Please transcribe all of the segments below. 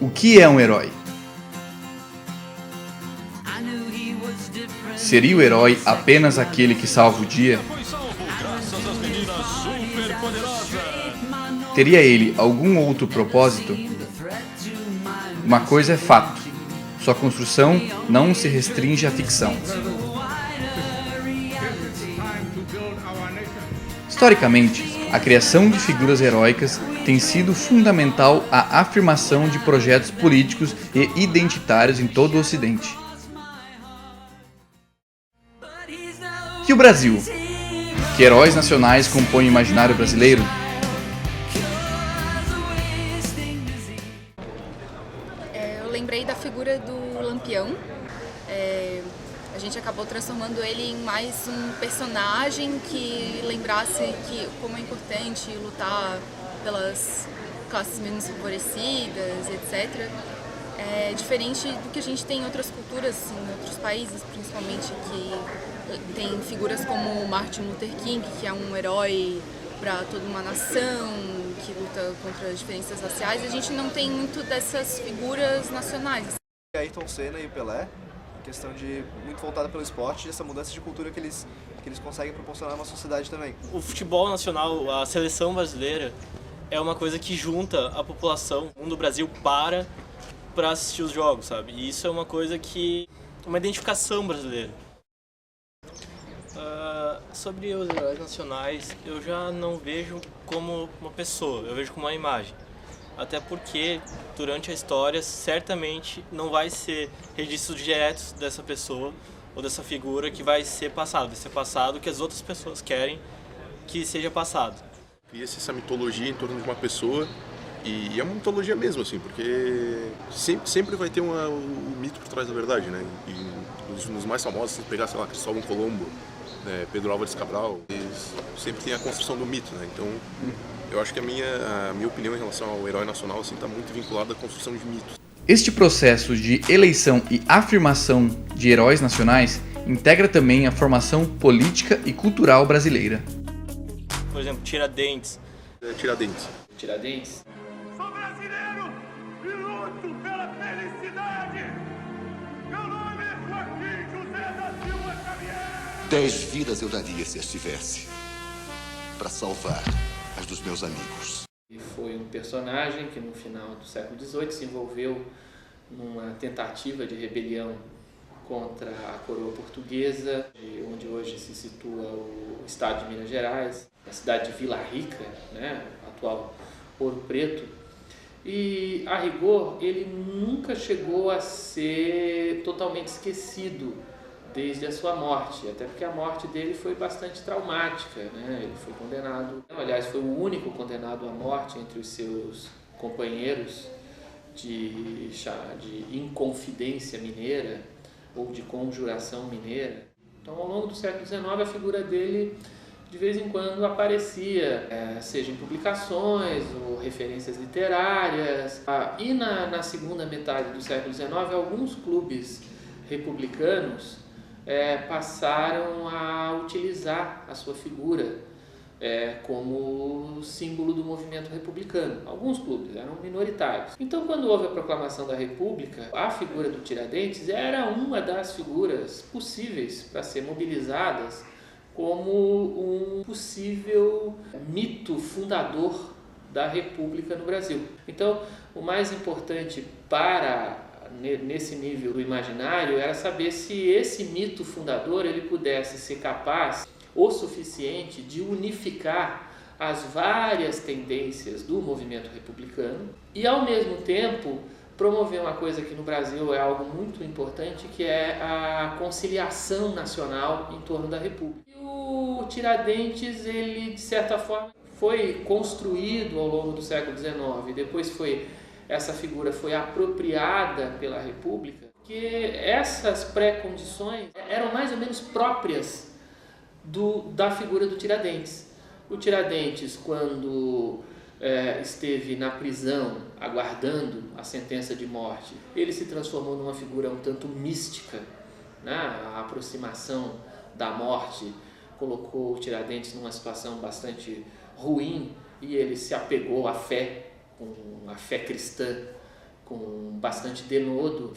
O que é um herói? Seria o herói apenas aquele que salva o dia? Teria ele algum outro propósito? Uma coisa é fato: sua construção não se restringe à ficção. Historicamente, a criação de figuras heróicas tem sido fundamental à afirmação de projetos políticos e identitários em todo o Ocidente. E o Brasil? Que heróis nacionais compõem o imaginário brasileiro? Eu lembrei da figura do Lampião. A gente acabou transformando ele em mais um personagem que lembrasse como é importante lutar pelas classes menos favorecidas, etc. Diferente do que a gente tem em outras culturas, em outros países, principalmente, que tem figuras como Martin Luther King, que é um herói para toda uma nação, que luta contra as diferenças raciais. A gente não tem muito dessas figuras nacionais. Ayrton Senna e o Pelé, questão de muito voltada pelo esporte, essa mudança de cultura que eles conseguem proporcionar na sociedade também. O futebol nacional, a seleção brasileira, é uma coisa que junta a população do Brasil para assistir os jogos, sabe? E isso é uma coisa uma identificação brasileira. Sobre os heróis nacionais, eu já não vejo como uma pessoa, eu vejo como uma imagem. Até porque, durante a história, certamente não vai ser registros diretos dessa pessoa ou dessa figura que vai ser passado que as outras pessoas querem que seja passado. Cria-se essa mitologia em torno de uma pessoa e é uma mitologia mesmo, assim, porque sempre vai ter um mito por trás da verdade, né? E nos mais famosos, se pegar, sei lá, Cristóvão Colombo, Pedro Álvares Cabral, eles sempre tem a construção do mito, né? Então, eu acho que a minha opinião em relação ao herói nacional está muito vinculada à construção de mitos. Este processo de eleição e afirmação de heróis nacionais integra também a formação política e cultural brasileira. Por exemplo, Tiradentes. Tiradentes. Sou brasileiro e luto pela felicidade. Meu nome é Joaquim José da Silva Xavier. 10 vidas eu daria se estivesse para salvar as dos meus amigos. E foi um personagem que no final do século XVIII se envolveu numa tentativa de rebelião contra a coroa portuguesa, onde hoje se situa o estado de Minas Gerais, a cidade de Vila Rica, né, atual Ouro Preto. E, a rigor, ele nunca chegou a ser totalmente esquecido desde a sua morte, até porque a morte dele foi bastante traumática, né? Ele foi condenado, aliás, foi o único condenado à morte entre os seus companheiros de Inconfidência Mineira ou de Conjuração Mineira. Então, ao longo do século XIX, a figura dele de vez em quando aparecia, seja em publicações ou referências literárias. E na segunda metade do século XIX, alguns clubes republicanos passaram a utilizar a sua figura como símbolo do movimento republicano. Alguns clubes eram minoritários. Então, quando houve a proclamação da República, a figura do Tiradentes era uma das figuras possíveis para ser mobilizadas como um possível mito fundador da República no Brasil. Então, o mais importante nesse nível do imaginário era saber se esse mito fundador ele pudesse ser capaz o suficiente de unificar as várias tendências do movimento republicano e, ao mesmo tempo, promover uma coisa que no Brasil é algo muito importante, que é a conciliação nacional em torno da República. E o Tiradentes, ele, de certa forma, foi construído ao longo do século XIX, depois essa figura foi apropriada pela República, que essas pré-condições eram mais ou menos próprias da figura do Tiradentes. O Tiradentes, quando esteve na prisão aguardando a sentença de morte, ele se transformou numa figura um tanto mística, né? A aproximação da morte colocou o Tiradentes numa situação bastante ruim e ele se apegou à fé, com a fé cristã com bastante denodo,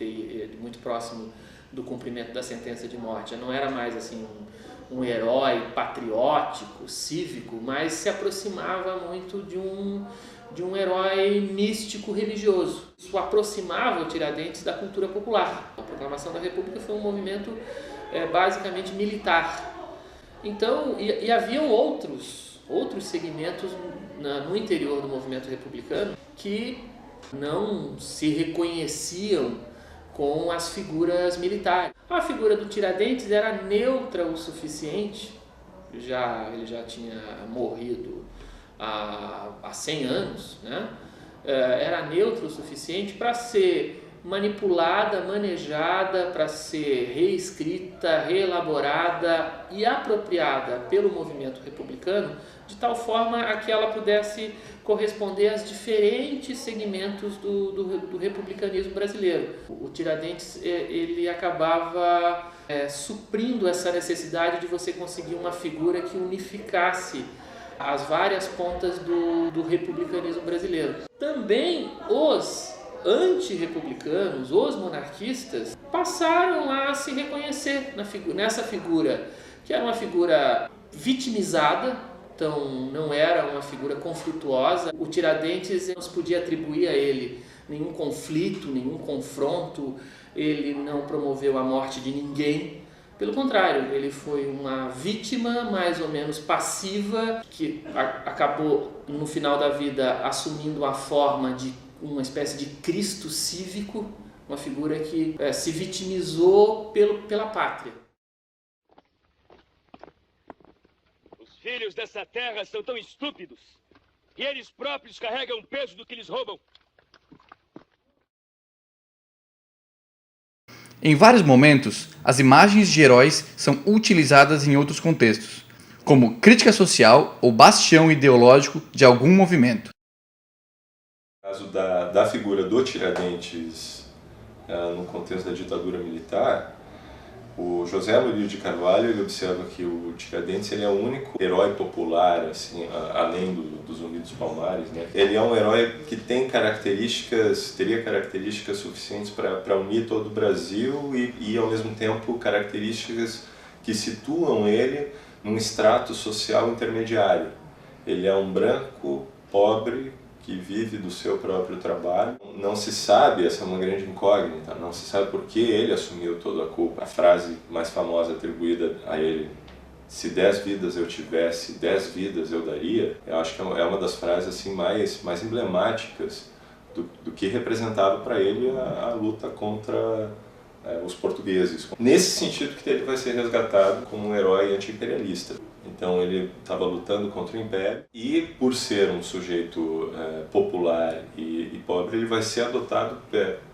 muito próximo do cumprimento da sentença de morte. Já não era mais assim um herói patriótico, cívico, mas se aproximava muito de um herói místico religioso. Isso aproximava o Tiradentes da cultura popular. A proclamação da República foi um movimento basicamente militar. Então, e haviam outros segmentos no interior do movimento republicano que não se reconheciam com as figuras militares. A figura do Tiradentes era neutra o suficiente, ele já tinha morrido há 100 anos, né? Era neutra o suficiente para ser manipulada, manejada, para ser reescrita, reelaborada e apropriada pelo movimento republicano, de tal forma a que ela pudesse corresponder aos diferentes segmentos do republicanismo brasileiro. O Tiradentes ele acabava suprindo essa necessidade de você conseguir uma figura que unificasse as várias pontas do republicanismo brasileiro. Também os antirrepublicanos, os monarquistas, passaram a se reconhecer nessa figura, que era uma figura vitimizada, então não era uma figura conflituosa. O Tiradentes não se podia atribuir a ele nenhum conflito, nenhum confronto, ele não promoveu a morte de ninguém. Pelo contrário, ele foi uma vítima mais ou menos passiva, que acabou no final da vida assumindo a forma de uma espécie de Cristo cívico, uma figura que se vitimizou pela pátria. Os filhos dessa terra são tão estúpidos e eles próprios carregam o peso do que lhes roubam. Em vários momentos, as imagens de heróis são utilizadas em outros contextos, como crítica social ou bastião ideológico de algum movimento. No caso da figura do Tiradentes no contexto da ditadura militar, o José Murilo de Carvalho ele observa que o Tiradentes ele é o único herói popular, assim, além dos Unidos Palmares, né? Ele é um herói que teria características suficientes para unir todo o Brasil e ao mesmo tempo características que situam ele num extrato social intermediário. Ele é um branco, pobre, que vive do seu próprio trabalho. Não se sabe, essa é uma grande incógnita, não se sabe por que ele assumiu toda a culpa. A frase mais famosa atribuída a ele, se 10 vidas eu tivesse, 10 vidas eu daria, eu acho que é uma das frases assim, mais emblemáticas do que representava para ele a luta contra os portugueses. Nesse sentido que ele vai ser resgatado como um herói anti-imperialista. Então ele estava lutando contra o Império e, por ser um sujeito popular e pobre, ele vai ser adotado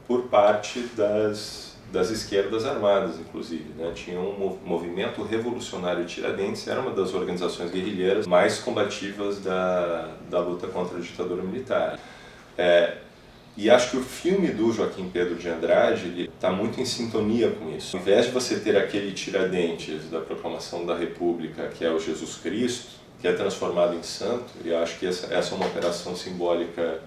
por parte das esquerdas armadas, inclusive, né? Tinha um movimento revolucionário Tiradentes, era uma das organizações guerrilheiras mais combativas da luta contra a ditadura militar. E acho que o filme do Joaquim Pedro de Andrade está muito em sintonia com isso. Ao invés de você ter aquele Tiradentes da proclamação da República, que é o Jesus Cristo, que é transformado em santo, e acho que essa é uma operação simbólica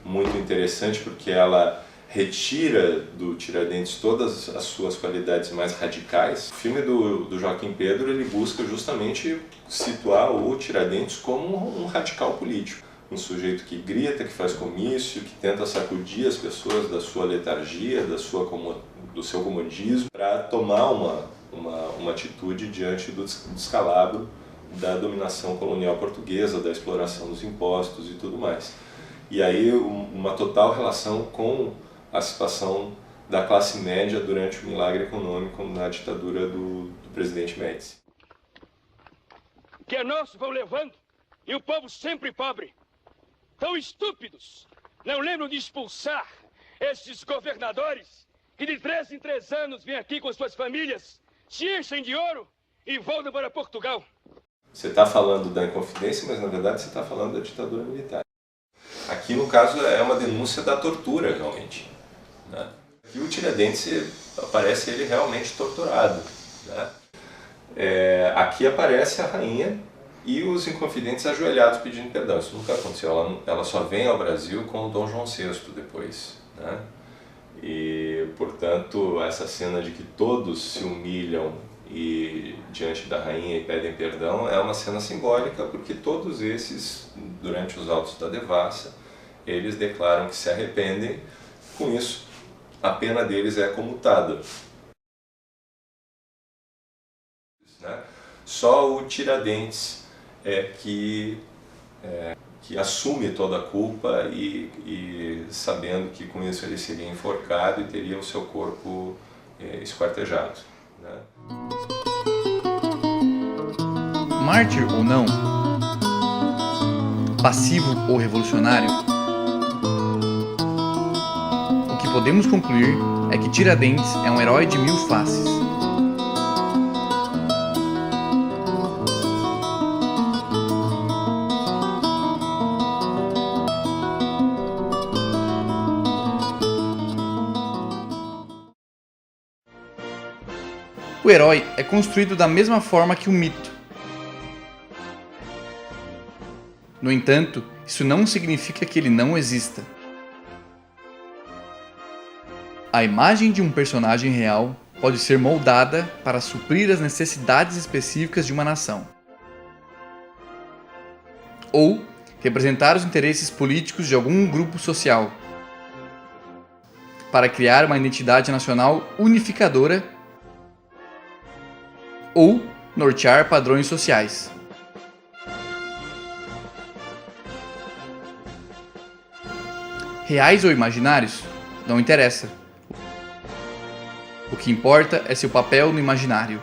muito interessante, porque ela retira do Tiradentes todas as suas qualidades mais radicais. O filme do Joaquim Pedro ele busca justamente situar o Tiradentes como um radical político. Um sujeito que grita, que faz comício, que tenta sacudir as pessoas da sua letargia, do seu comodismo, para tomar uma atitude diante do descalabro da dominação colonial portuguesa, da exploração dos impostos e tudo mais. E aí uma total relação com a situação da classe média durante o milagre econômico na ditadura do presidente Médici. O que é nosso vão levando e o povo sempre pobre. Tão estúpidos, não lembram de expulsar esses governadores que de 3 em 3 anos vêm aqui com suas famílias, se enchem de ouro e voltam para Portugal. Você está falando da Inconfidência, mas na verdade você está falando da ditadura militar. Aqui no caso é uma denúncia da tortura realmente, né? Aqui o Tiradentes aparece ele realmente torturado, né? Aqui aparece a rainha e os Inconfidentes ajoelhados pedindo perdão. Isso nunca aconteceu. Ela só vem ao Brasil com o Dom João VI depois, né? E, portanto, essa cena de que todos se humilham e diante da rainha e pedem perdão é uma cena simbólica, porque todos esses, durante os autos da devassa, eles declaram que se arrependem. Com isso, a pena deles é comutada. Né? Só o Tiradentes que assume toda a culpa e sabendo que com isso ele seria enforcado e teria o seu corpo esquartejado. Né? Mártir ou não? Passivo ou revolucionário? O que podemos concluir é que Tiradentes é um herói de 1000 faces. O herói é construído da mesma forma que o mito. No entanto, isso não significa que ele não exista. A imagem de um personagem real pode ser moldada para suprir as necessidades específicas de uma nação, ou representar os interesses políticos de algum grupo social, para criar uma identidade nacional unificadora ou nortear padrões sociais. Reais ou imaginários? Não interessa. O que importa é seu papel no imaginário.